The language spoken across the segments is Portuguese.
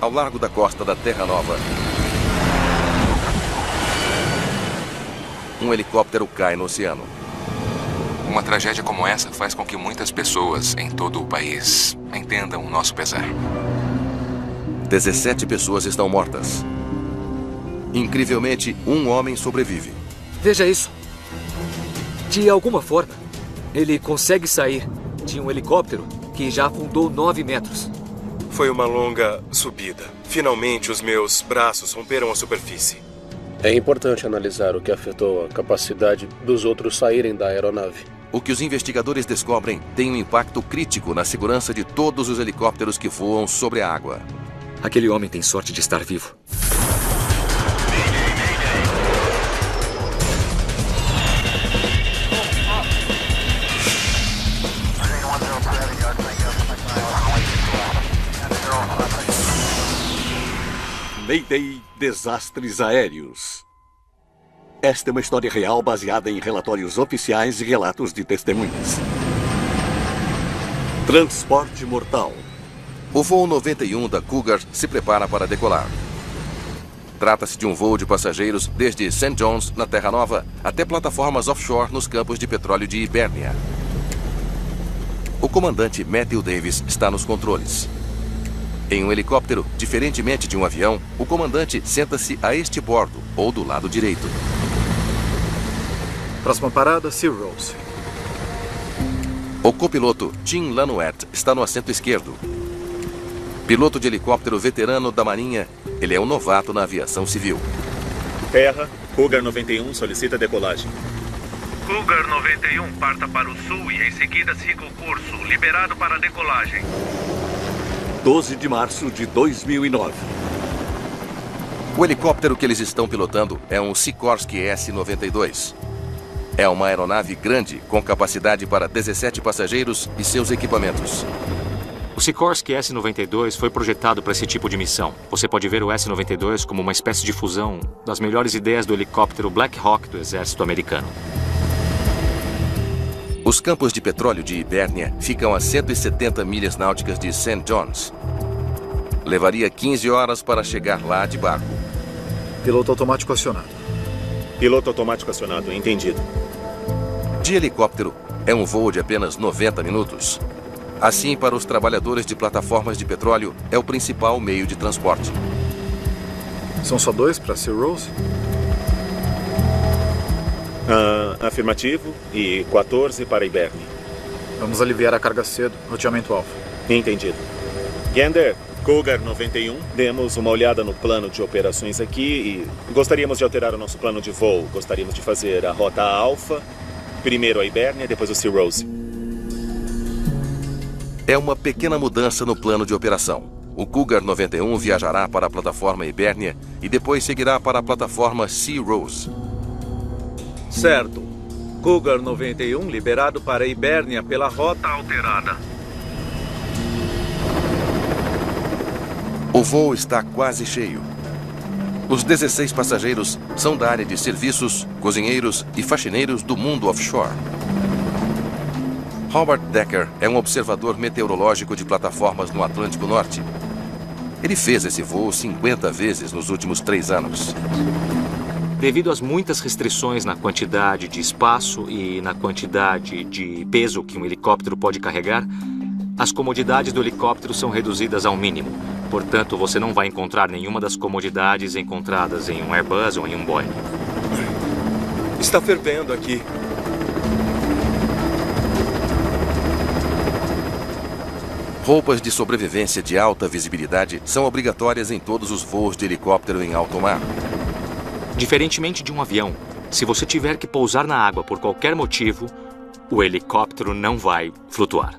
ao largo da costa da Terra Nova. Um helicóptero cai no oceano. Uma tragédia como essa faz com que muitas pessoas em todo o país entendam o nosso pesar. 17 pessoas estão mortas. Incrivelmente, um homem sobrevive. Veja isso. De alguma forma, ele consegue sair de um helicóptero que já afundou 9 metros. Foi uma longa subida. Finalmente, os meus braços romperam a superfície. É importante analisar o que afetou a capacidade dos outros saírem da aeronave. O que os investigadores descobrem tem um impacto crítico na segurança de todos os helicópteros que voam sobre a água. Aquele homem tem sorte de estar vivo. Mayday Desastres Aéreos. Esta é uma história real baseada em relatórios oficiais e relatos de testemunhas. Transporte mortal. O voo 91 da Cougar se prepara para decolar. Trata-se de um voo de passageiros desde St. John's, na Terra Nova, até plataformas offshore nos campos de petróleo de Hibérnia. O comandante Matthew Davis está nos controles. Em um helicóptero, diferentemente de um avião, o comandante senta-se a este bordo, ou do lado direito. Próxima parada, Sea Rose. O copiloto Tim Lanuet está no assento esquerdo. Piloto de helicóptero veterano da Marinha, ele é um novato na aviação civil. Terra, Cougar 91 solicita decolagem. Cougar 91, parta para o sul e em seguida siga o curso. Liberado para decolagem. 12 de março de 2009. O helicóptero que eles estão pilotando é um Sikorsky S-92. É uma aeronave grande, com capacidade para 17 passageiros e seus equipamentos. O Sikorsky S-92 foi projetado para esse tipo de missão. Você pode ver o S-92 como uma espécie de fusão das melhores ideias do helicóptero Black Hawk do exército americano. Os campos de petróleo de Hibérnia ficam a 170 milhas náuticas de St. John's. Levaria 15 horas para chegar lá de barco. Piloto automático acionado. Piloto automático acionado, entendido. De helicóptero, é um voo de apenas 90 minutos. Assim, para os trabalhadores de plataformas de petróleo, é o principal meio de transporte. São só 2 para Sea Rose? Afirmativo e 14 para Hibérnia. Vamos aliviar a carga cedo. Roteamento alfa. Entendido. Gander, Cougar 91, demos uma olhada no plano de operações aqui e gostaríamos de alterar o nosso plano de voo. Gostaríamos de fazer a rota alfa, primeiro a Hibérnia, depois o Sea Rose. É uma pequena mudança no plano de operação. O Cougar 91 viajará para a plataforma Hibérnia e depois seguirá para a plataforma Sea Rose. Certo. Cougar 91 liberado para Hibérnia pela rota alterada. O voo está quase cheio. Os 16 passageiros são da área de serviços, cozinheiros e faxineiros do mundo offshore. Howard Decker é um observador meteorológico de plataformas no Atlântico Norte. Ele fez esse voo 50 vezes nos últimos 3 anos. Devido às muitas restrições na quantidade de espaço e na quantidade de peso que um helicóptero pode carregar, as comodidades do helicóptero são reduzidas ao mínimo. Portanto, você não vai encontrar nenhuma das comodidades encontradas em um Airbus ou em um Boeing. Está fervendo aqui. Roupas de sobrevivência de alta visibilidade são obrigatórias em todos os voos de helicóptero em alto mar. Diferentemente de um avião, se você tiver que pousar na água por qualquer motivo, o helicóptero não vai flutuar.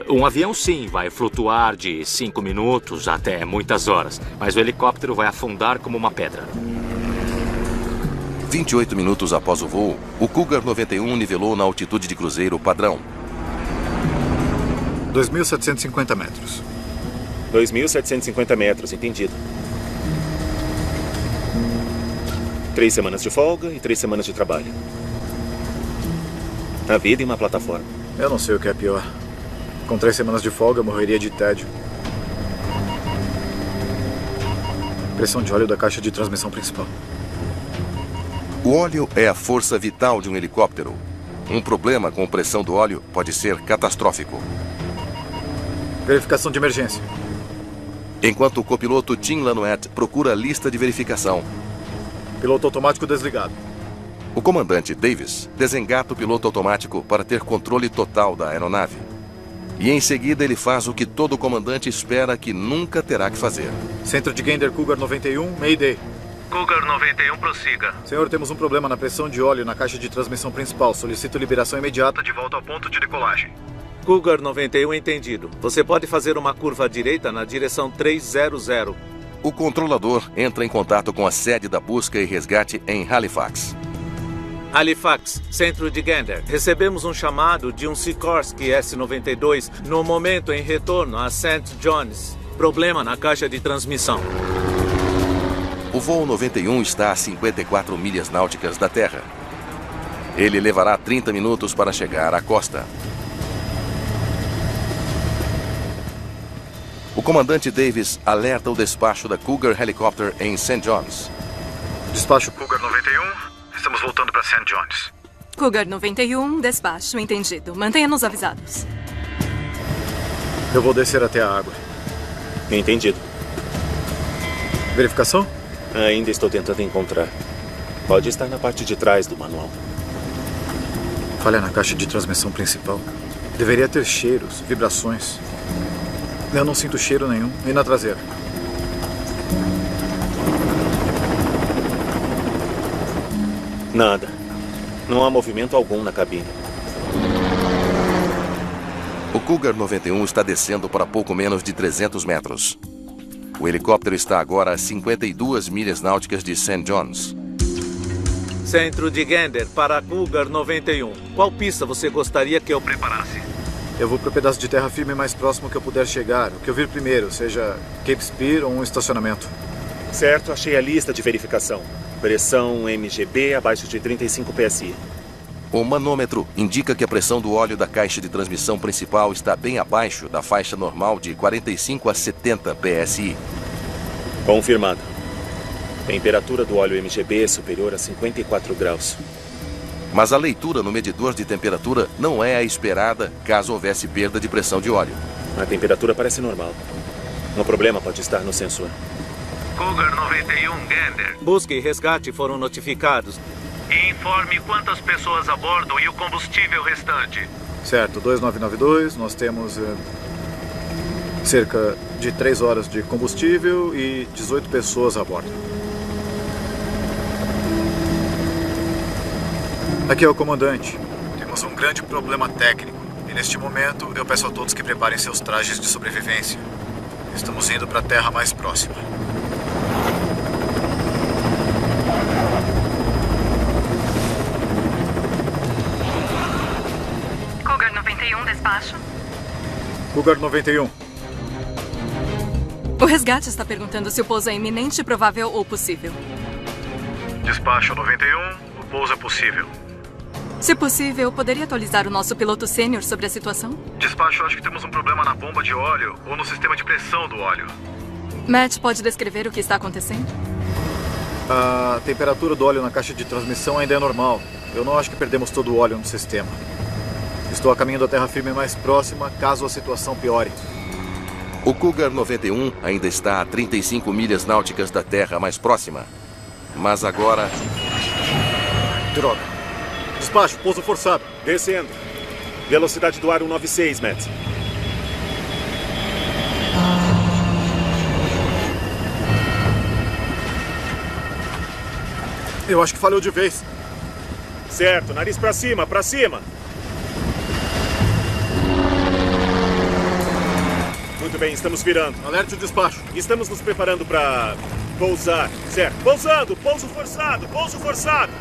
Um avião, sim, vai flutuar de 5 minutos até muitas horas, mas o helicóptero vai afundar como uma pedra. 28 minutos após o voo, o Cougar 91 nivelou na altitude de cruzeiro padrão. 2.750 metros. 2.750 metros, entendido. 3 semanas de folga e 3 semanas de trabalho. A vida em uma plataforma. Eu não sei o que é pior. Com 3 semanas de folga, eu morreria de tédio. Pressão de óleo da caixa de transmissão principal. O óleo é a força vital de um helicóptero. Um problema com pressão do óleo pode ser catastrófico. Verificação de emergência. Enquanto o copiloto Tim Lanoet procura a lista de verificação, Piloto automático desligado. o comandante Davis desengata o piloto automático para ter controle total da aeronave. E em seguida ele faz o que todo comandante espera que nunca terá que fazer. Centro de Gander Cougar 91, Mayday. Cougar 91, prossiga. Senhor, temos um problema na pressão de óleo na caixa de transmissão principal. Solicito liberação imediata de volta ao ponto de decolagem. Cougar 91, entendido. Você pode fazer uma curva à direita na direção 300. O controlador entra em contato com a sede da busca e resgate em Halifax. Halifax, centro de Gander. Recebemos um chamado de um Sikorsky S-92 no momento em retorno a St. John's. Problema na caixa de transmissão. O voo 91 está a 54 milhas náuticas da Terra. Ele levará 30 minutos para chegar à costa. O comandante Davis alerta o despacho da Cougar Helicopter em St. John's. Despacho Cougar 91, estamos voltando para St. John's. Cougar 91, despacho, entendido. Mantenha-nos avisados. Eu vou descer até a água. Entendido. Verificação? Ainda estou tentando encontrar. Pode estar na parte de trás do manual. Falha na caixa de transmissão principal. Deveria ter cheiros, vibrações. Eu não sinto cheiro nenhum. E na traseira? Nada. Não há movimento algum na cabine. O Cougar 91 está descendo para pouco menos de 300 metros. O helicóptero está agora a 52 milhas náuticas de St. John's. Centro de Gander para Cougar 91. Qual pista você gostaria que eu preparasse? Eu vou para o pedaço de terra firme mais próximo que eu puder chegar. O que eu vir primeiro, seja Cape Spear ou um estacionamento. Certo, achei a lista de verificação. Pressão MGB abaixo de 35 PSI. O manômetro indica que a pressão do óleo da caixa de transmissão principal está bem abaixo da faixa normal de 45 a 70 PSI. Confirmado. Temperatura do óleo MGB superior a 54 graus. Mas a leitura no medidor de temperatura não é a esperada caso houvesse perda de pressão de óleo. A temperatura parece normal. O problema pode estar no sensor. Cougar 91, Gander. Busca e resgate foram notificados. E informe quantas pessoas a bordo e o combustível restante. Certo, 2992, nós temos cerca de 3 horas de combustível e 18 pessoas a bordo. Aqui é o comandante. Temos um grande problema técnico. E neste momento eu peço a todos que preparem seus trajes de sobrevivência. Estamos indo para a terra mais próxima. Cougar 91, despacho. Cougar 91. O resgate está perguntando se o pouso é iminente, provável ou possível. Despacho 91, o pouso é possível. Se possível, poderia atualizar o nosso piloto sênior sobre a situação? Despacho, acho que temos um problema na bomba de óleo ou no sistema de pressão do óleo. Matt, pode descrever o que está acontecendo? A temperatura do óleo na caixa de transmissão ainda é normal. Eu não acho que perdemos todo o óleo no sistema. Estou a caminho da terra firme mais próxima, caso a situação piore. O Cougar 91 ainda está a 35 milhas náuticas da Terra mais próxima. Mas agora... Droga. Despacho, pouso forçado. Descendo. Velocidade do ar 196, Matt. Eu acho que falhou de vez. Certo, nariz pra cima, pra cima. Muito bem, estamos virando. Alerte o despacho. Estamos nos preparando para pousar. Certo, pousando, pouso forçado, pouso forçado.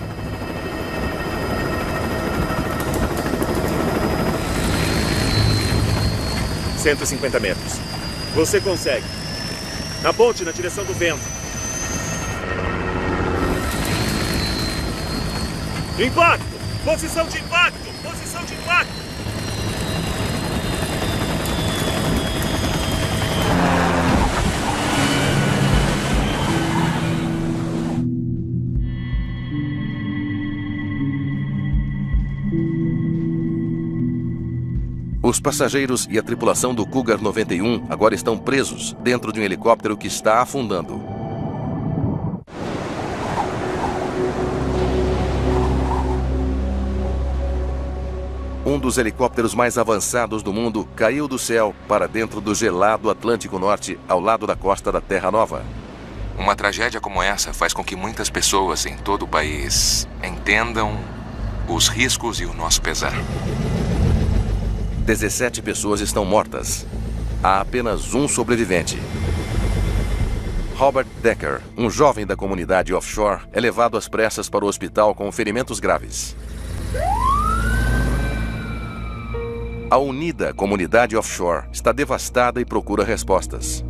...150 metros. Você consegue. Na ponte, na direção do vento. Impacto! Posição de impacto! Posição de impacto! Os passageiros e a tripulação do Cougar 91 agora estão presos dentro de um helicóptero que está afundando. Um dos helicópteros mais avançados do mundo caiu do céu para dentro do gelado Atlântico Norte, ao lado da costa da Terra Nova. Uma tragédia como essa faz com que muitas pessoas em todo o país entendam os riscos e o nosso pesar. 17 pessoas estão mortas. Há apenas um sobrevivente. Robert Decker, um jovem da comunidade offshore, é levado às pressas para o hospital com ferimentos graves. A unida comunidade offshore está devastada e procura respostas.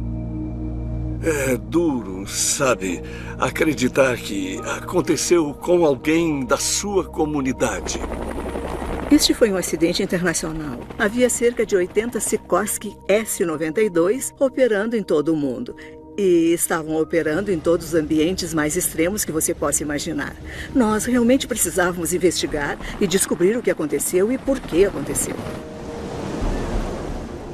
É duro, sabe, acreditar que aconteceu com alguém da sua comunidade. Este foi um acidente internacional. Havia cerca de 80 Sikorsky S-92 operando em todo o mundo. E estavam operando em todos os ambientes mais extremos que você possa imaginar. Nós realmente precisávamos investigar e descobrir o que aconteceu e por que aconteceu.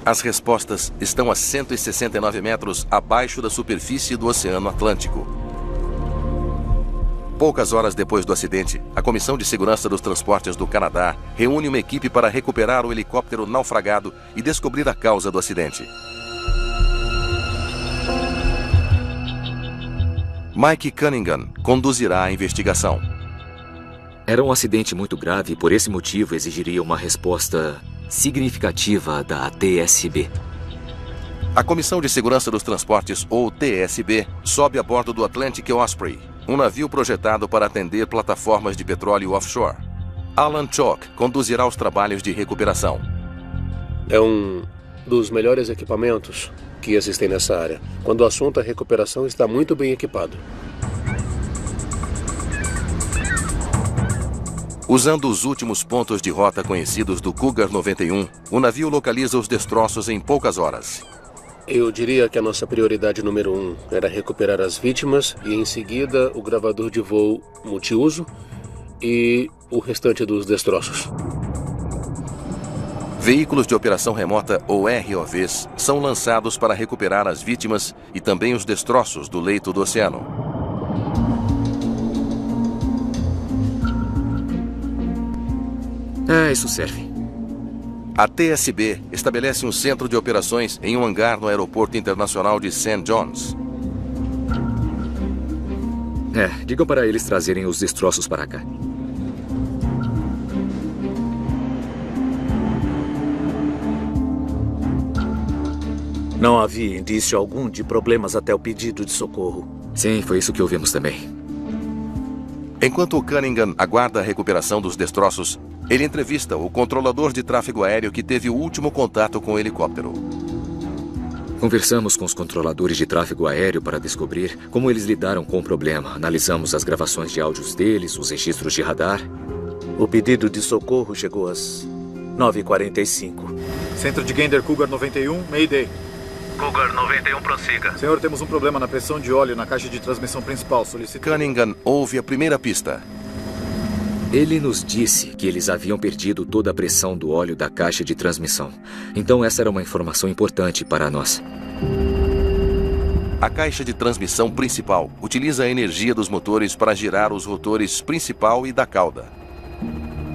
As respostas estão a 169 metros abaixo da superfície do Oceano Atlântico. Poucas horas depois do acidente, a Comissão de Segurança dos Transportes do Canadá reúne uma equipe para recuperar o helicóptero naufragado e descobrir a causa do acidente. Mike Cunningham conduzirá a investigação. Era um acidente muito grave e por esse motivo exigiria uma resposta significativa da TSB. A Comissão de Segurança dos Transportes, ou TSB, sobe a bordo do Atlantic Osprey, um navio projetado para atender plataformas de petróleo offshore. Alan Chalk conduzirá os trabalhos de recuperação. É um dos melhores equipamentos que existem nessa área. Quando o assunto é recuperação, está muito bem equipado. Usando os últimos pontos de rota conhecidos do Cougar 91, o navio localiza os destroços em poucas horas. Eu diria que a nossa prioridade número 1 era recuperar as vítimas e, em seguida, o gravador de voo multiuso e o restante dos destroços. Veículos de operação remota, ou ROVs, são lançados para recuperar as vítimas e também os destroços do leito do oceano. Isso serve. A TSB estabelece um centro de operações em um hangar no Aeroporto Internacional de St. John's. Digam para eles trazerem os destroços para cá. Não havia indício algum de problemas até o pedido de socorro. Sim, foi isso que ouvimos também. Enquanto o Cunningham aguarda a recuperação dos destroços, ele entrevista o controlador de tráfego aéreo que teve o último contato com o helicóptero. Conversamos com os controladores de tráfego aéreo para descobrir como eles lidaram com o problema. Analisamos as gravações de áudios deles, os registros de radar. O pedido de socorro chegou às 9h45. Centro de Gander Cougar 91, Mayday. Cougar 91, prossiga. Senhor, temos um problema na pressão de óleo na caixa de transmissão principal. Cunningham ouve a primeira pista. Ele nos disse que eles haviam perdido toda a pressão do óleo da caixa de transmissão. Então essa era uma informação importante para nós. A caixa de transmissão principal utiliza a energia dos motores para girar os rotores principal e da cauda.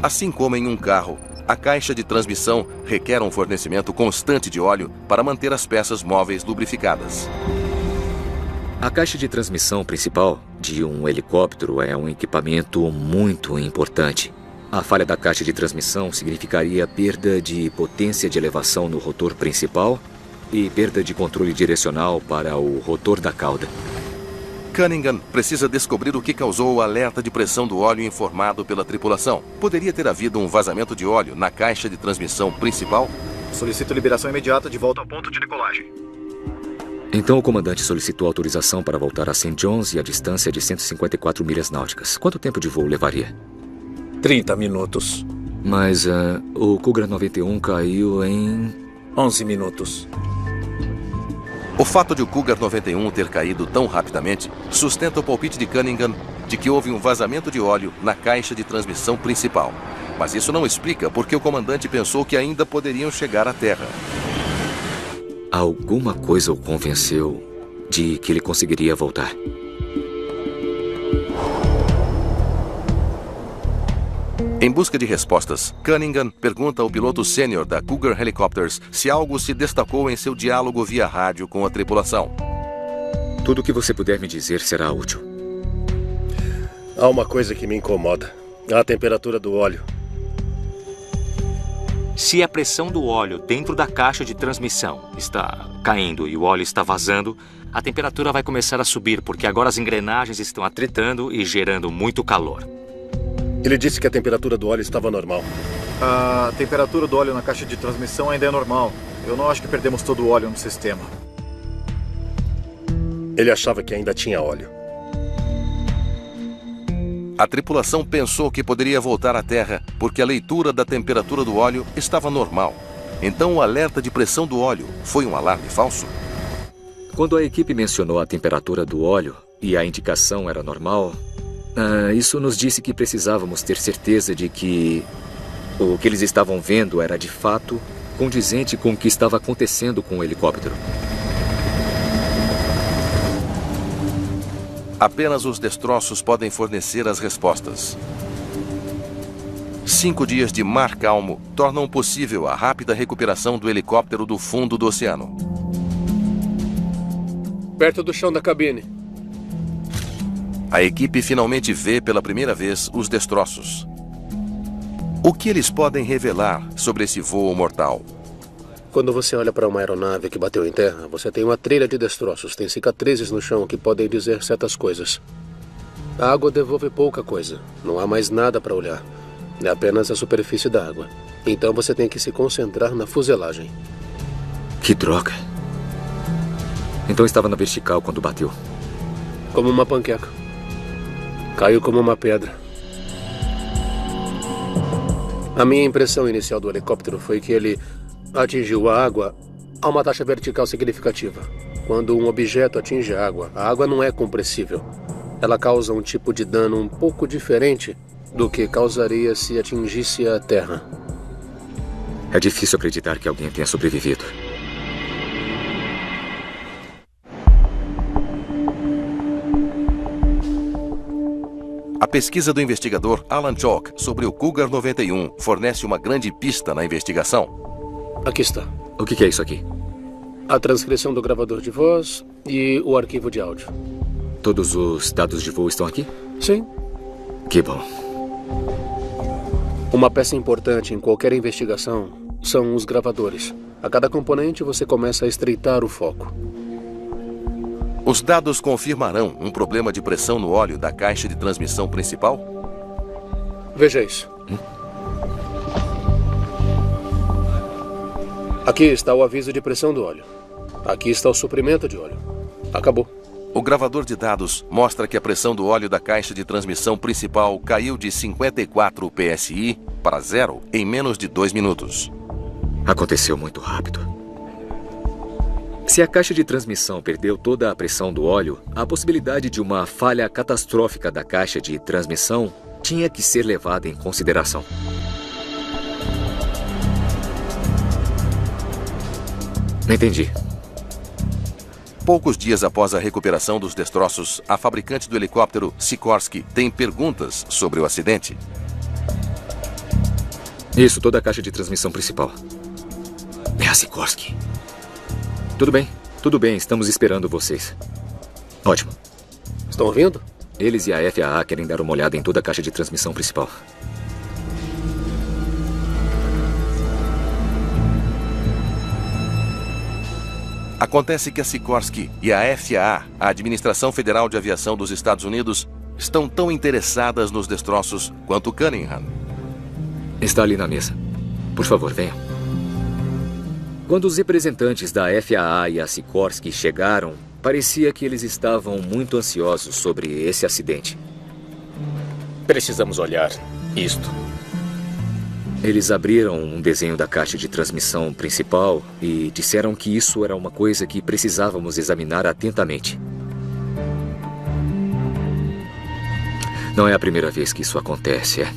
Assim como em um carro, a caixa de transmissão requer um fornecimento constante de óleo para manter as peças móveis lubrificadas. A caixa de transmissão principal de um helicóptero é um equipamento muito importante. A falha da caixa de transmissão significaria perda de potência de elevação no rotor principal e perda de controle direcional para o rotor da cauda. Cunningham precisa descobrir o que causou o alerta de pressão do óleo informado pela tripulação. Poderia ter havido um vazamento de óleo na caixa de transmissão principal? Solicito liberação imediata de volta ao ponto de decolagem. Então o comandante solicitou autorização para voltar a St. John's e a distância de 154 milhas náuticas. Quanto tempo de voo levaria? 30 minutos. Mas o Cougar 91 caiu em 11 minutos. O fato de o Cougar 91 ter caído tão rapidamente sustenta o palpite de Cunningham de que houve um vazamento de óleo na caixa de transmissão principal. Mas isso não explica porque o comandante pensou que ainda poderiam chegar à Terra. Alguma coisa o convenceu de que ele conseguiria voltar. Em busca de respostas, Cunningham pergunta ao piloto sênior da Cougar Helicopters se algo se destacou em seu diálogo via rádio com a tripulação. Tudo o que você puder me dizer será útil. Há uma coisa que me incomoda. A temperatura do óleo. Se a pressão do óleo dentro da caixa de transmissão está caindo e o óleo está vazando, a temperatura vai começar a subir, porque agora as engrenagens estão atritando e gerando muito calor. Ele disse que a temperatura do óleo estava normal. A temperatura do óleo na caixa de transmissão ainda é normal. Eu não acho que perdemos todo o óleo no sistema. Ele achava que ainda tinha óleo. A tripulação pensou que poderia voltar à Terra porque a leitura da temperatura do óleo estava normal. Então o alerta de pressão do óleo foi um alarme falso? Quando a equipe mencionou a temperatura do óleo e a indicação era normal, isso nos disse que precisávamos ter certeza de que o que eles estavam vendo era de fato condizente com o que estava acontecendo com o helicóptero. Apenas os destroços podem fornecer as respostas. 5 dias de mar calmo tornam possível a rápida recuperação do helicóptero do fundo do oceano. Perto do chão da cabine. A equipe finalmente vê pela primeira vez os destroços. O que eles podem revelar sobre esse voo mortal? Quando você olha para uma aeronave que bateu em terra, você tem uma trilha de destroços, tem cicatrizes no chão que podem dizer certas coisas. A água devolve pouca coisa, não há mais nada para olhar. É apenas a superfície da água. Então você tem que se concentrar na fuselagem. Que droga. Então estava na vertical quando bateu. Como uma panqueca. Caiu como uma pedra. A minha impressão inicial do helicóptero foi que ele atingiu a água a uma taxa vertical significativa. Quando um objeto atinge a água não é compressível. Ela causa um tipo de dano um pouco diferente do que causaria se atingisse a terra. É difícil acreditar que alguém tenha sobrevivido. A pesquisa do investigador Alan Chalk sobre o Cougar 91 fornece uma grande pista na investigação. Aqui está. O que é isso aqui? A transcrição do gravador de voz e o arquivo de áudio. Todos os dados de voo estão aqui? Sim. Que bom. Uma peça importante em qualquer investigação são os gravadores. A cada componente você começa a estreitar o foco. Os dados confirmarão um problema de pressão no óleo da caixa de transmissão principal? Veja isso. Aqui está o aviso de pressão do óleo. Aqui está o suprimento de óleo. Acabou. O gravador de dados mostra que a pressão do óleo da caixa de transmissão principal caiu de 54 psi para 0 em menos de 2 minutos. Aconteceu muito rápido. Se a caixa de transmissão perdeu toda a pressão do óleo, a possibilidade de uma falha catastrófica da caixa de transmissão tinha que ser levada em consideração. Entendi. Poucos dias após a recuperação dos destroços, a fabricante do helicóptero, Sikorsky, tem perguntas sobre o acidente. Isso, toda a caixa de transmissão principal. É a Sikorsky. Tudo bem, estamos esperando vocês. Ótimo. Estão ouvindo? Eles e a FAA querem dar uma olhada em toda a caixa de transmissão principal. Acontece que a Sikorsky e a FAA, a Administração Federal de Aviação dos Estados Unidos, estão tão interessadas nos destroços quanto Cunningham. Está ali na mesa. Por favor, venham. Quando os representantes da FAA e a Sikorsky chegaram, parecia que eles estavam muito ansiosos sobre esse acidente. Precisamos olhar isto. Eles abriram um desenho da caixa de transmissão principal e disseram que isso era uma coisa que precisávamos examinar atentamente. Não é a primeira vez que isso acontece, é?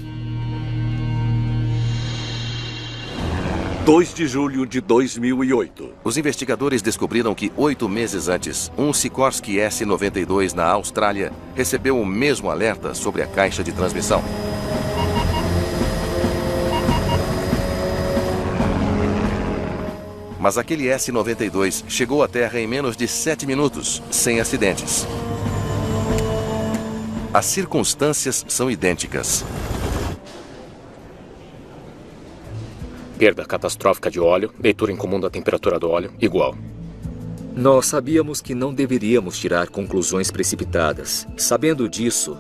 2 de julho de 2008. Os investigadores descobriram que 8 meses antes, um Sikorsky S-92 na Austrália recebeu o mesmo alerta sobre a caixa de transmissão. Mas aquele S-92 chegou à Terra em menos de 7 minutos, sem acidentes. As circunstâncias são idênticas. Perda catastrófica de óleo, leitura incomum da temperatura do óleo, igual. Nós sabíamos que não deveríamos tirar conclusões precipitadas. Sabendo disso,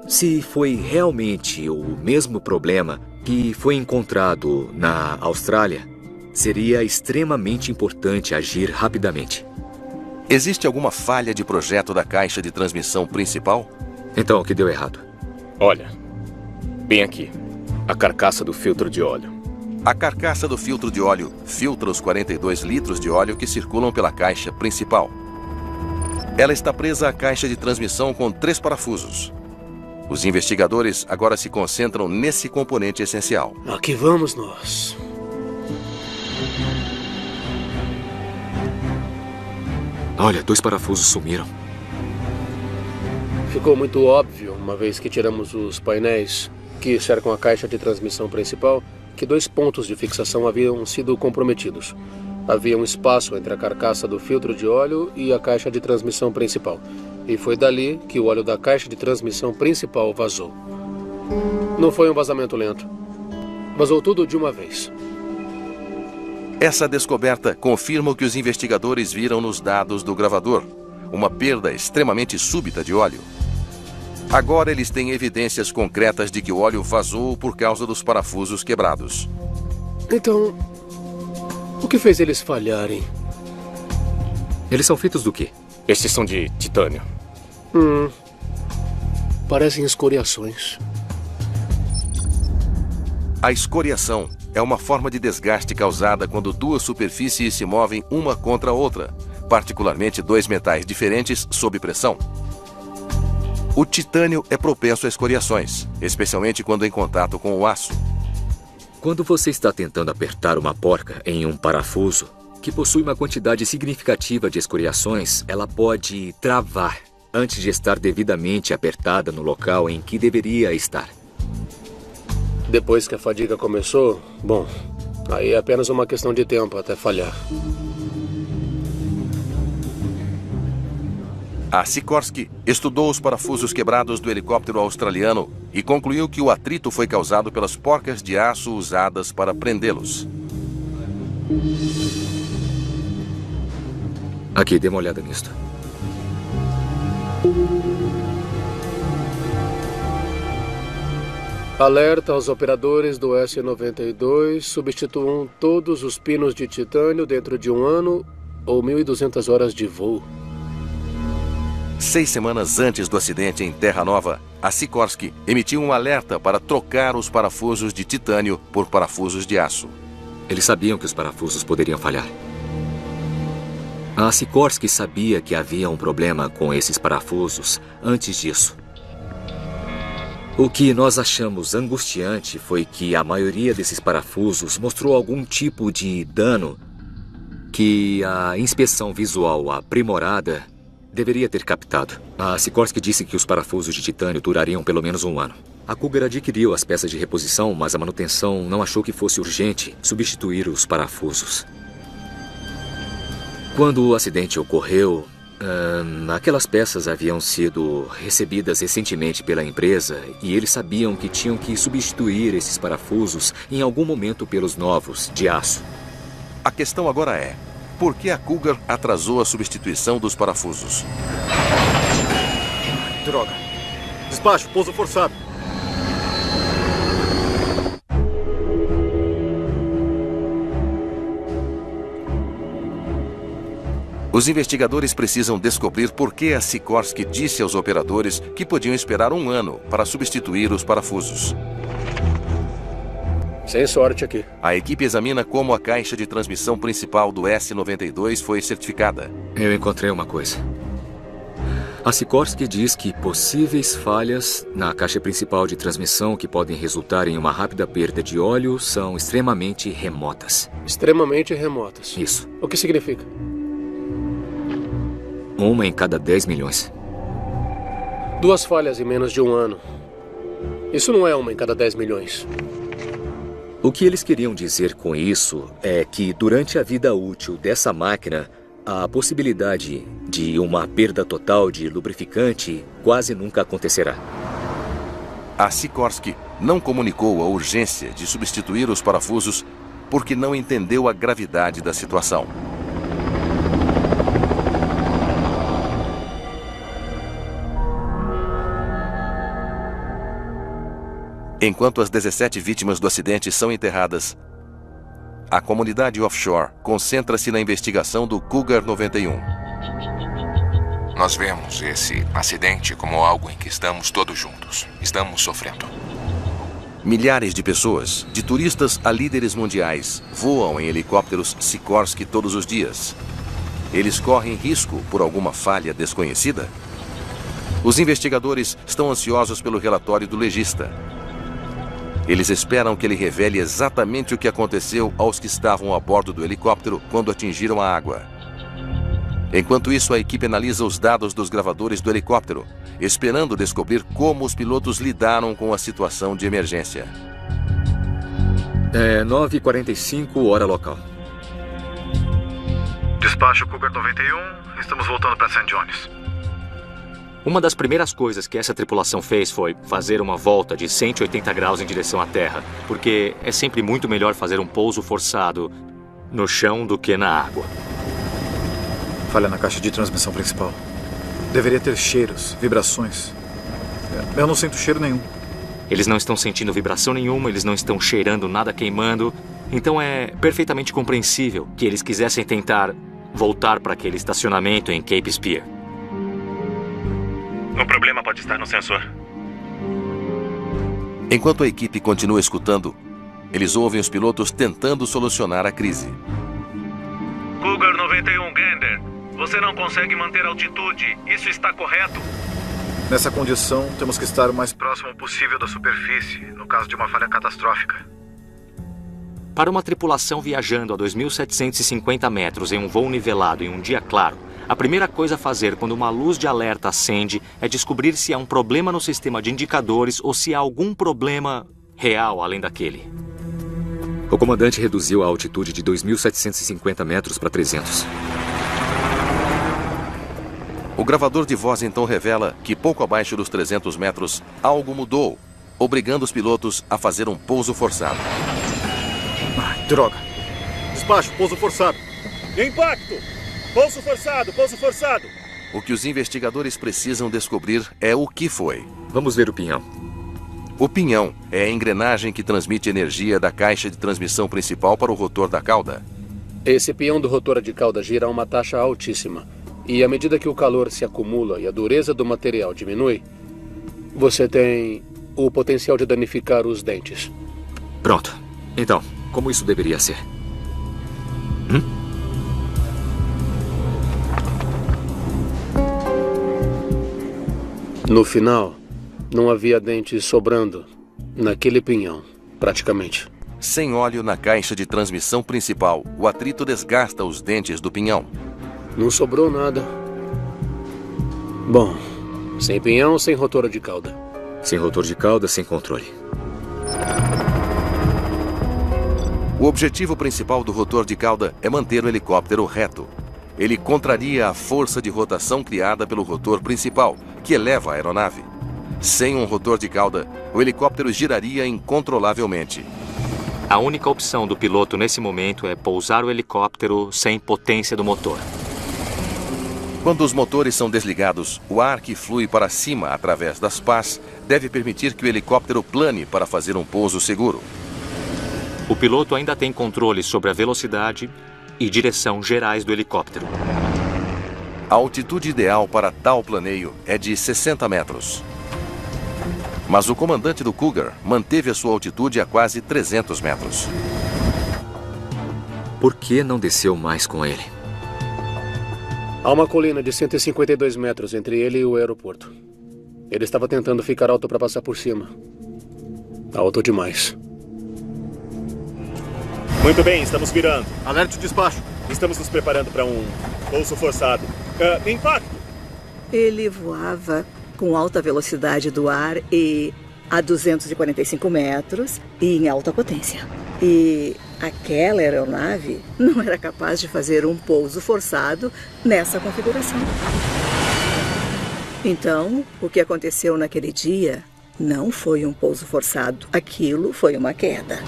se foi realmente o mesmo problema que foi encontrado na Austrália, seria extremamente importante agir rapidamente. Existe alguma falha de projeto da caixa de transmissão principal? Então, o que deu errado? Olha, bem aqui, a carcaça do filtro de óleo. A carcaça do filtro de óleo filtra os 42 litros de óleo que circulam pela caixa principal. Ela está presa à caixa de transmissão com 3 parafusos. Os investigadores agora se concentram nesse componente essencial. Aqui vamos nós. Olha, 2 parafusos sumiram. Ficou muito óbvio, uma vez que tiramos os painéis que cercam a caixa de transmissão principal, que 2 pontos de fixação haviam sido comprometidos. Havia um espaço entre a carcaça do filtro de óleo e a caixa de transmissão principal. E foi dali que o óleo da caixa de transmissão principal vazou. Não foi um vazamento lento. Vazou tudo de uma vez. Essa descoberta confirma o que os investigadores viram nos dados do gravador. Uma perda extremamente súbita de óleo. Agora eles têm evidências concretas de que o óleo vazou por causa dos parafusos quebrados. Então, o que fez eles falharem? Eles são feitos do quê? Estes são de titânio. Parecem escoriações. A escoriação é uma forma de desgaste causada quando 2 superfícies se movem uma contra a outra, particularmente 2 metais diferentes sob pressão. O titânio é propenso a escoriações, especialmente quando em contato com o aço. Quando você está tentando apertar uma porca em um parafuso que possui uma quantidade significativa de escoriações, ela pode travar antes de estar devidamente apertada no local em que deveria estar. Depois que a fadiga começou, bom, aí é apenas uma questão de tempo até falhar. A Sikorsky estudou os parafusos quebrados do helicóptero australiano e concluiu que o atrito foi causado pelas porcas de aço usadas para prendê-los. Aqui, dê uma olhada nisto. Alerta aos operadores do S-92, substituam todos os pinos de titânio dentro de 1 ano ou 1.200 horas de voo. 6 semanas antes do acidente em Terra Nova, a Sikorsky emitiu um alerta para trocar os parafusos de titânio por parafusos de aço. Eles sabiam que os parafusos poderiam falhar. A Sikorsky sabia que havia um problema com esses parafusos antes disso. O que nós achamos angustiante foi que a maioria desses parafusos mostrou algum tipo de dano que a inspeção visual aprimorada deveria ter captado. A Sikorsky disse que os parafusos de titânio durariam pelo menos 1 ano. A Cougar adquiriu as peças de reposição, mas a manutenção não achou que fosse urgente substituir os parafusos. Quando o acidente ocorreu, aquelas peças haviam sido recebidas recentemente pela empresa e eles sabiam que tinham que substituir esses parafusos em algum momento pelos novos, de aço. A questão agora é: por que a Cougar atrasou a substituição dos parafusos? Droga. Despacho, pouso forçado. Os investigadores precisam descobrir por que a Sikorsky disse aos operadores que podiam esperar 1 ano para substituir os parafusos. Sem sorte aqui. A equipe examina como a caixa de transmissão principal do S-92 foi certificada. Eu encontrei uma coisa. A Sikorsky diz que possíveis falhas na caixa principal de transmissão que podem resultar em uma rápida perda de óleo são extremamente remotas. Extremamente remotas. Isso. O que significa? 1 em cada 10 milhões. 2 falhas em menos de um ano. Isso não é 1 em cada 10 milhões. O que eles queriam dizer com isso é que durante a vida útil dessa máquina, a possibilidade de uma perda total de lubrificante quase nunca acontecerá. A Sikorsky não comunicou a urgência de substituir os parafusos porque não entendeu a gravidade da situação. Enquanto as 17 vítimas do acidente são enterradas, a comunidade offshore concentra-se na investigação do Cougar 91. Nós vemos esse acidente como algo em que estamos todos juntos. Estamos sofrendo. Milhares de pessoas, de turistas a líderes mundiais, voam em helicópteros Sikorsky todos os dias. Eles correm risco por alguma falha desconhecida? Os investigadores estão ansiosos pelo relatório do legista. Eles esperam que ele revele exatamente o que aconteceu aos que estavam a bordo do helicóptero quando atingiram a água. Enquanto isso, a equipe analisa os dados dos gravadores do helicóptero, esperando descobrir como os pilotos lidaram com a situação de emergência. É 9h45, hora local. Despacho Cougar 91, estamos voltando para St. John's. Uma das primeiras coisas que essa tripulação fez foi fazer uma volta de 180 graus em direção à Terra, porque é sempre muito melhor fazer um pouso forçado no chão do que na água. Falha na caixa de transmissão principal. Deveria ter cheiros, vibrações. Eu não sinto cheiro nenhum. Eles não estão sentindo vibração nenhuma, eles não estão cheirando nada queimando. Então é perfeitamente compreensível que eles quisessem tentar voltar para aquele estacionamento em Cape Spear. O problema pode estar no sensor. Enquanto a equipe continua escutando, eles ouvem os pilotos tentando solucionar a crise. Cougar 91, Gander. Você não consegue manter a altitude. Isso está correto? Nessa condição, temos que estar o mais próximo possível da superfície, no caso de uma falha catastrófica. Para uma tripulação viajando a 2.750 metros em um voo nivelado em um dia claro, a primeira coisa a fazer quando uma luz de alerta acende é descobrir se há um problema no sistema de indicadores ou se há algum problema real além daquele. O comandante reduziu a altitude de 2.750 metros para 300. O gravador de voz então revela que pouco abaixo dos 300 metros, algo mudou, obrigando os pilotos a fazer um pouso forçado. Ai, droga. Despacho, pouso forçado. Impacto! Pouso forçado, pouso forçado! O que os investigadores precisam descobrir é o que foi. Vamos ver o pinhão. O pinhão é a engrenagem que transmite energia da caixa de transmissão principal para o rotor da cauda. Esse pinhão do rotor de cauda gira a uma taxa altíssima. E à medida que o calor se acumula e a dureza do material diminui, você tem o potencial de danificar os dentes. Pronto. Então, como isso deveria ser? No final, não havia dentes sobrando naquele pinhão, praticamente. Sem óleo na caixa de transmissão principal, o atrito desgasta os dentes do pinhão. Não sobrou nada. Bom, sem pinhão, sem rotor de cauda. Sem rotor de cauda, sem controle. O objetivo principal do rotor de cauda é manter o helicóptero reto. Ele contraria a força de rotação criada pelo rotor principal, que eleva a aeronave. Sem um rotor de cauda, o helicóptero giraria incontrolavelmente. A única opção do piloto nesse momento é pousar o helicóptero sem potência do motor. Quando os motores são desligados, o ar que flui para cima através das pás deve permitir que o helicóptero plane para fazer um pouso seguro. O piloto ainda tem controle sobre a velocidade e direção gerais do helicóptero. A altitude ideal para tal planeio é de 60 metros. Mas o comandante do Cougar manteve a sua altitude a quase 300 metros. Por que não desceu mais com ele? Há uma colina de 152 metros entre ele e o aeroporto. Ele estava tentando ficar alto para passar por cima. Alto demais. Muito bem, estamos virando. Alerte o despacho. Estamos nos preparando para um pouso forçado. Impacto! Ele voava com alta velocidade do ar e a 245 metros e em alta potência. E aquela aeronave não era capaz de fazer um pouso forçado nessa configuração. Então, o que aconteceu naquele dia não foi um pouso forçado. Aquilo foi uma queda.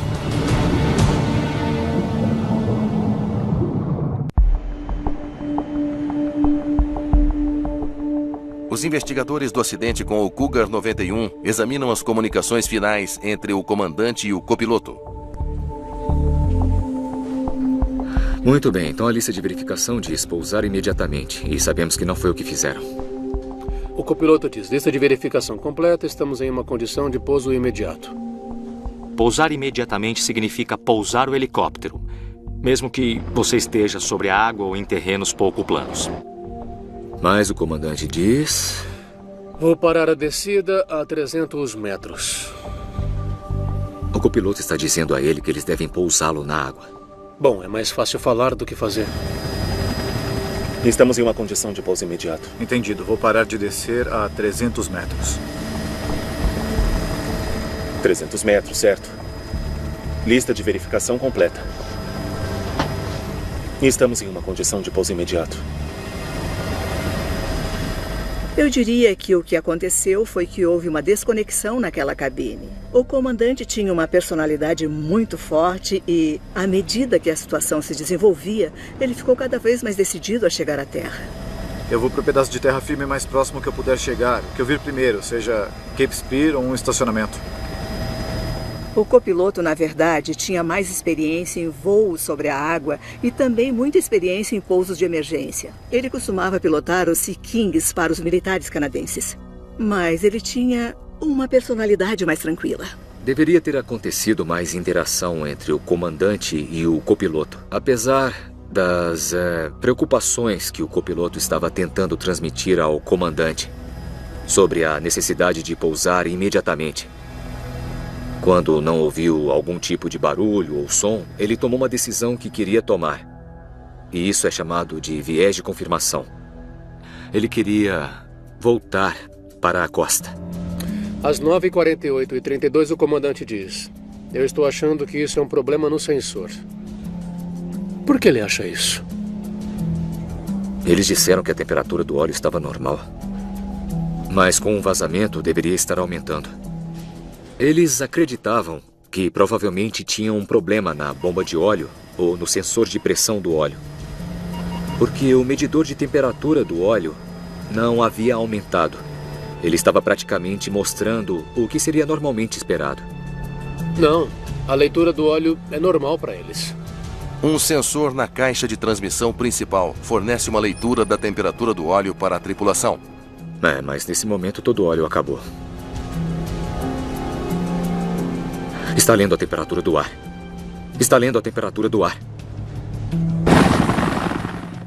Os investigadores do acidente com o Cougar 91 examinam as comunicações finais entre o comandante e o copiloto. Muito bem, então a lista de verificação diz pousar imediatamente. E sabemos que não foi o que fizeram. O copiloto diz, lista de verificação completa, estamos em uma condição de pouso imediato. Pousar imediatamente significa pousar o helicóptero, mesmo que você esteja sobre a água ou em terrenos pouco planos. Mas o comandante diz... Vou parar a descida a 300 metros. O copiloto está dizendo a ele que eles devem pousá-lo na água. Bom, é mais fácil falar do que fazer. Estamos em uma condição de pouso imediato. Entendido. Vou parar de descer a 300 metros. 300 metros, certo. Lista de verificação completa. Estamos em uma condição de pouso imediato. Eu diria que o que aconteceu foi que houve uma desconexão naquela cabine. O comandante tinha uma personalidade muito forte e, à medida que a situação se desenvolvia, ele ficou cada vez mais decidido a chegar à Terra. Eu vou para o pedaço de terra firme mais próximo que eu puder chegar. O que eu vir primeiro, seja Cape Spear ou um estacionamento. O copiloto, na verdade, tinha mais experiência em voos sobre a água e também muita experiência em pousos de emergência. Ele costumava pilotar os Sea Kings para os militares canadenses. Mas ele tinha uma personalidade mais tranquila. Deveria ter acontecido mais interação entre o comandante e o copiloto. Apesar das preocupações que o copiloto estava tentando transmitir ao comandante sobre a necessidade de pousar imediatamente. Quando não ouviu algum tipo de barulho ou som, ele tomou uma decisão que queria tomar. E isso é chamado de viés de confirmação. Ele queria voltar para a costa. Às 9h48 e 32 o comandante diz: eu estou achando que isso é um problema no sensor. Por que ele acha isso? Eles disseram que a temperatura do óleo estava normal. Mas com o vazamento deveria estar aumentando. Eles acreditavam que provavelmente tinham um problema na bomba de óleo ou no sensor de pressão do óleo. Porque o medidor de temperatura do óleo não havia aumentado. Ele estava praticamente mostrando o que seria normalmente esperado. Não, a leitura do óleo é normal para eles. Um sensor na caixa de transmissão principal fornece uma leitura da temperatura do óleo para a tripulação. Mas nesse momento todo o óleo acabou. Está lendo a temperatura do ar. Está lendo a temperatura do ar.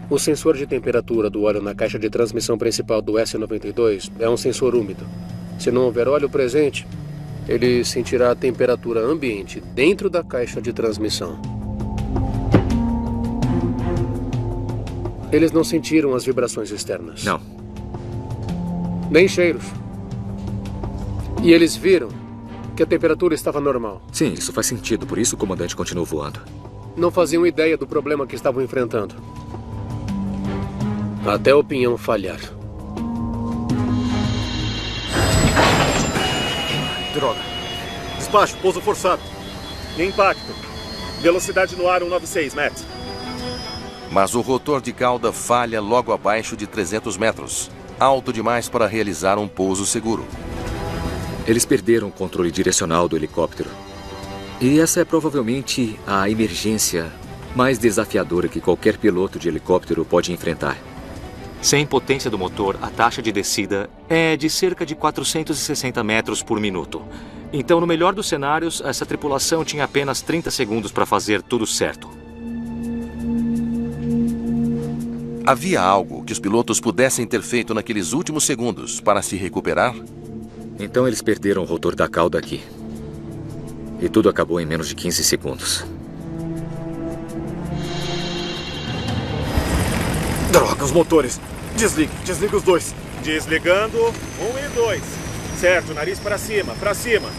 O sensor de temperatura do óleo na caixa de transmissão principal do S-92 é um sensor úmido. Se não houver óleo presente, ele sentirá a temperatura ambiente dentro da caixa de transmissão. Eles não sentiram as vibrações externas. Não. Nem cheiros. E eles viram que a temperatura estava normal. Sim, isso faz sentido. Por isso o comandante continuou voando. Não faziam ideia do problema que estavam enfrentando. Até o pinhão falhar. Droga. Despacho, pouso forçado. Impacto. Velocidade no ar 196, Matt. Mas o rotor de cauda falha logo abaixo de 300 metros. Alto demais para realizar um pouso seguro. Eles perderam o controle direcional do helicóptero. E essa é provavelmente a emergência mais desafiadora que qualquer piloto de helicóptero pode enfrentar. Sem potência do motor, a taxa de descida é de cerca de 460 metros por minuto. Então, no melhor dos cenários, essa tripulação tinha apenas 30 segundos para fazer tudo certo. Havia algo que os pilotos pudessem ter feito naqueles últimos segundos para se recuperar? Então eles perderam o rotor da cauda aqui. E tudo acabou em menos de 15 segundos. Droga, os motores. Desliga os dois. Desligando. 1 e 2. Certo, nariz para cima, para cima.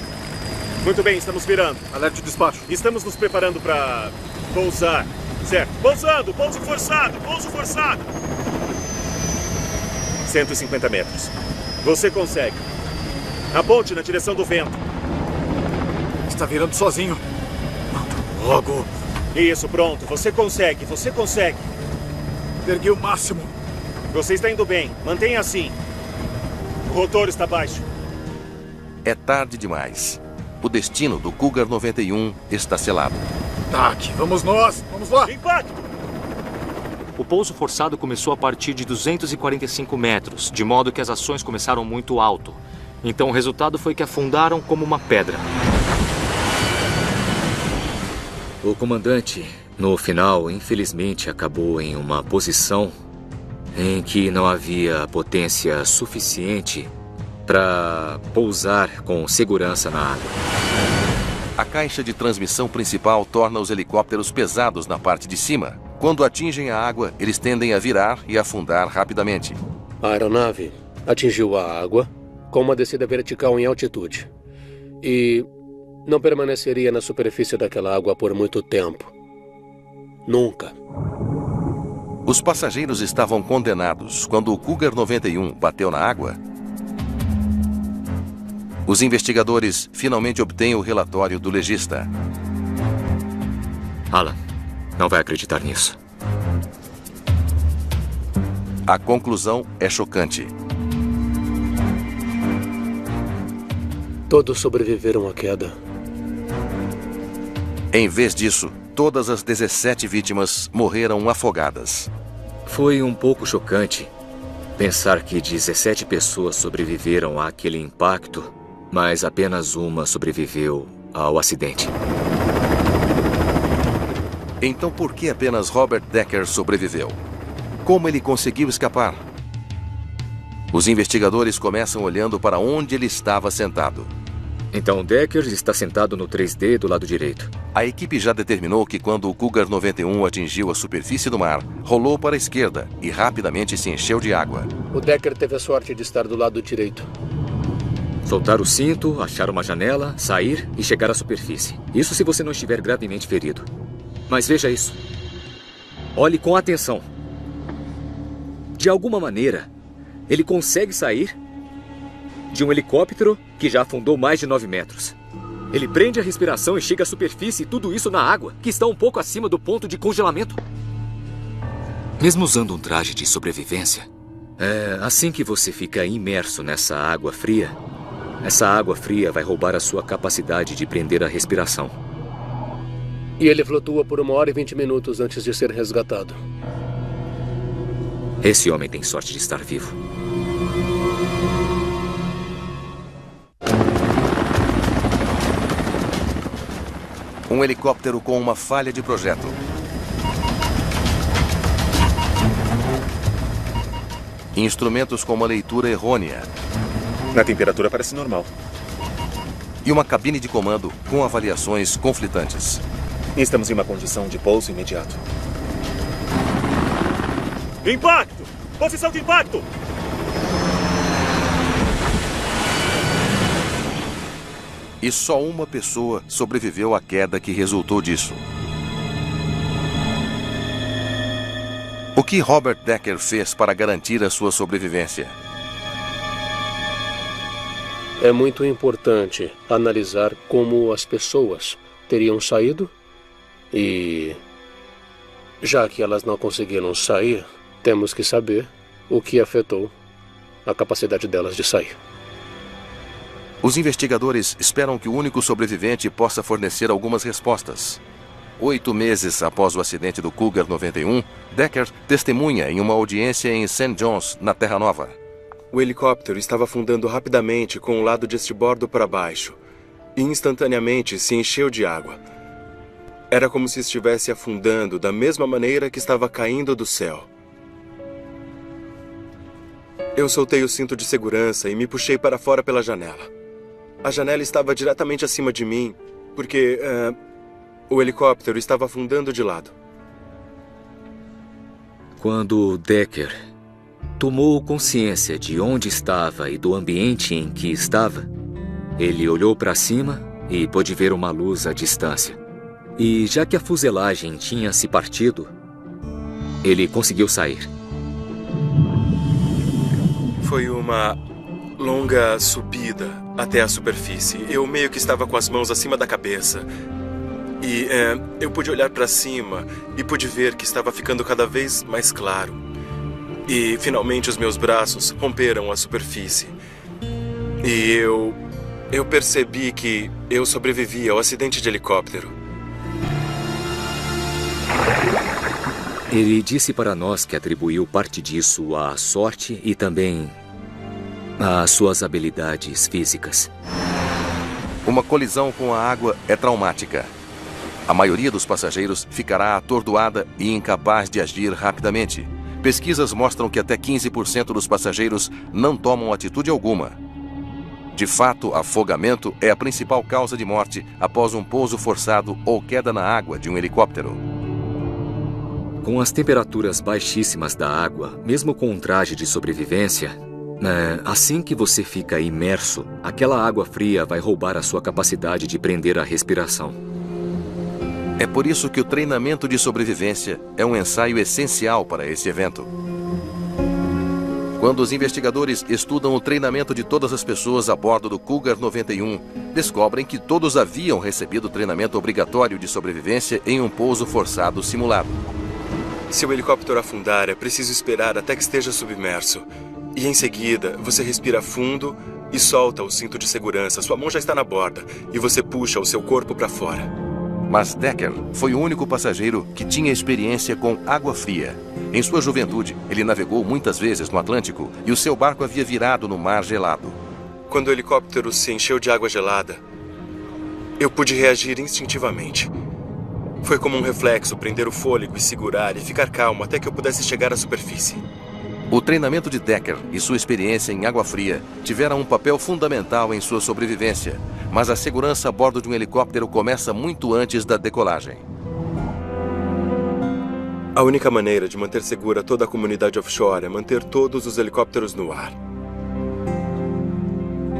Muito bem, estamos virando. Alerta de despacho. Estamos nos preparando para pousar. Certo, pousando, pouso forçado. 150 metros. Você consegue. Aponte na direção do vento. Está virando sozinho. Anda logo. Isso, pronto. Você consegue. Ergui o máximo. Você está indo bem. Mantenha assim. O rotor está baixo. É tarde demais. O destino do Cougar 91 está selado. TAC, vamos nós. Vamos lá. Impacto! O pouso forçado começou a partir de 245 metros, de modo que as ações começaram muito alto. Então o resultado foi que afundaram como uma pedra. O comandante, no final, infelizmente, acabou em uma posição em que não havia potência suficiente para pousar com segurança na água. A caixa de transmissão principal torna os helicópteros pesados na parte de cima. Quando atingem a água, eles tendem a virar e afundar rapidamente. A aeronave atingiu a água com uma descida vertical em altitude e não permaneceria na superfície daquela água por muito tempo. Nunca. Os passageiros estavam condenados quando o Cougar 91 bateu na água. Os investigadores finalmente obtêm o relatório do legista. Alan, não vai acreditar nisso. A conclusão é chocante. Todos sobreviveram à queda. Em vez disso, todas as 17 vítimas morreram afogadas. Foi um pouco chocante pensar que 17 pessoas sobreviveram àquele impacto, mas apenas uma sobreviveu ao acidente. Então por que apenas Robert Decker sobreviveu? Como ele conseguiu escapar? Os investigadores começam olhando para onde ele estava sentado. Então Decker está sentado no 3D do lado direito. A equipe já determinou que quando o Cougar 91 atingiu a superfície do mar, rolou para a esquerda e rapidamente se encheu de água. O Decker teve a sorte de estar do lado direito. Soltar o cinto, achar uma janela, sair e chegar à superfície. Isso se você não estiver gravemente ferido. Mas veja isso. Olhe com atenção. De alguma maneira, ele consegue sair de um helicóptero que já afundou mais de 9 metros. Ele prende a respiração e chega à superfície, e tudo isso na água, que está um pouco acima do ponto de congelamento. Mesmo usando um traje de sobrevivência, assim que você fica imerso nessa água fria, essa água fria vai roubar a sua capacidade de prender a respiração. E ele flutua por 1 hora e 20 minutos antes de ser resgatado. Esse homem tem sorte de estar vivo. Um helicóptero com uma falha de projeto. Instrumentos com uma leitura errônea. Na temperatura parece normal. E uma cabine de comando com avaliações conflitantes. Estamos em uma condição de pouso imediato. Impacto! Posição de impacto! E só uma pessoa sobreviveu à queda que resultou disso. O que Robert Decker fez para garantir a sua sobrevivência? É muito importante analisar como as pessoas teriam saído e, já que elas não conseguiram sair, temos que saber o que afetou a capacidade delas de sair. Os investigadores esperam que o único sobrevivente possa fornecer algumas respostas. 8 meses após o acidente do Cougar 91, Decker testemunha em uma audiência em St. John's, na Terra Nova. O helicóptero estava afundando rapidamente com o lado de estribordo para baixo e instantaneamente se encheu de água. Era como se estivesse afundando da mesma maneira que estava caindo do céu. Eu soltei o cinto de segurança e me puxei para fora pela janela. A janela estava diretamente acima de mim, porque o helicóptero estava afundando de lado. Quando Decker tomou consciência de onde estava e do ambiente em que estava, ele olhou para cima e pôde ver uma luz à distância. E já que a fuselagem tinha se partido, ele conseguiu sair. Foi uma longa subida até a superfície. Eu meio que estava com as mãos acima da cabeça. E eu pude olhar para cima e pude ver que estava ficando cada vez mais claro. E finalmente os meus braços romperam a superfície. E eu percebi que eu sobrevivi ao acidente de helicóptero. Ele disse para nós que atribuiu parte disso à sorte e também às suas habilidades físicas. Uma colisão com a água é traumática. A maioria dos passageiros ficará atordoada e incapaz de agir rapidamente. Pesquisas mostram que até 15% dos passageiros não tomam atitude alguma. De fato, afogamento é a principal causa de morte após um pouso forçado ou queda na água de um helicóptero. Com as temperaturas baixíssimas da água, mesmo com um traje de sobrevivência, assim que você fica imerso, aquela água fria vai roubar a sua capacidade de prender a respiração. É por isso que o treinamento de sobrevivência é um ensaio essencial para esse evento. Quando os investigadores estudam o treinamento de todas as pessoas a bordo do Cougar 91, descobrem que todos haviam recebido treinamento obrigatório de sobrevivência em um pouso forçado simulado. Se o helicóptero afundar, é preciso esperar até que esteja submerso. E em seguida, você respira fundo e solta o cinto de segurança. Sua mão já está na borda e você puxa o seu corpo para fora. Mas Decker foi o único passageiro que tinha experiência com água fria. Em sua juventude, ele navegou muitas vezes no Atlântico e o seu barco havia virado no mar gelado. Quando o helicóptero se encheu de água gelada, eu pude reagir instintivamente. Foi como um reflexo prender o fôlego e segurar e ficar calmo até que eu pudesse chegar à superfície. O treinamento de Decker e sua experiência em água fria tiveram um papel fundamental em sua sobrevivência, mas a segurança a bordo de um helicóptero começa muito antes da decolagem. A única maneira de manter segura toda a comunidade offshore é manter todos os helicópteros no ar.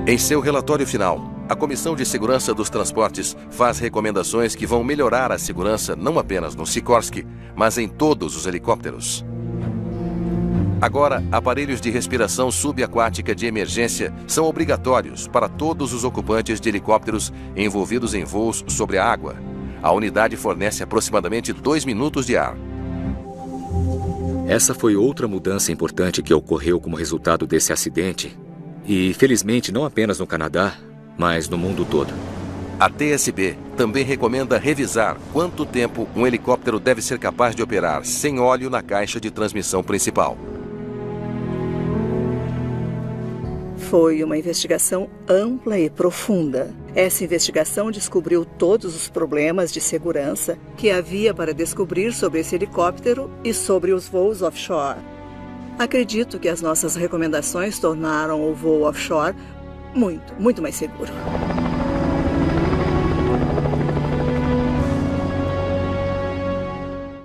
Em seu relatório final, a Comissão de Segurança dos Transportes faz recomendações que vão melhorar a segurança não apenas no Sikorsky, mas em todos os helicópteros. Agora, aparelhos de respiração subaquática de emergência são obrigatórios para todos os ocupantes de helicópteros envolvidos em voos sobre a água. A unidade fornece aproximadamente 2 minutos de ar. Essa foi outra mudança importante que ocorreu como resultado desse acidente. E, felizmente, não apenas no Canadá, mas no mundo todo. A TSB também recomenda revisar quanto tempo um helicóptero deve ser capaz de operar sem óleo na caixa de transmissão principal. Foi uma investigação ampla e profunda. Essa investigação descobriu todos os problemas de segurança que havia para descobrir sobre esse helicóptero e sobre os voos offshore. Acredito que as nossas recomendações tornaram o voo offshore muito mais seguro.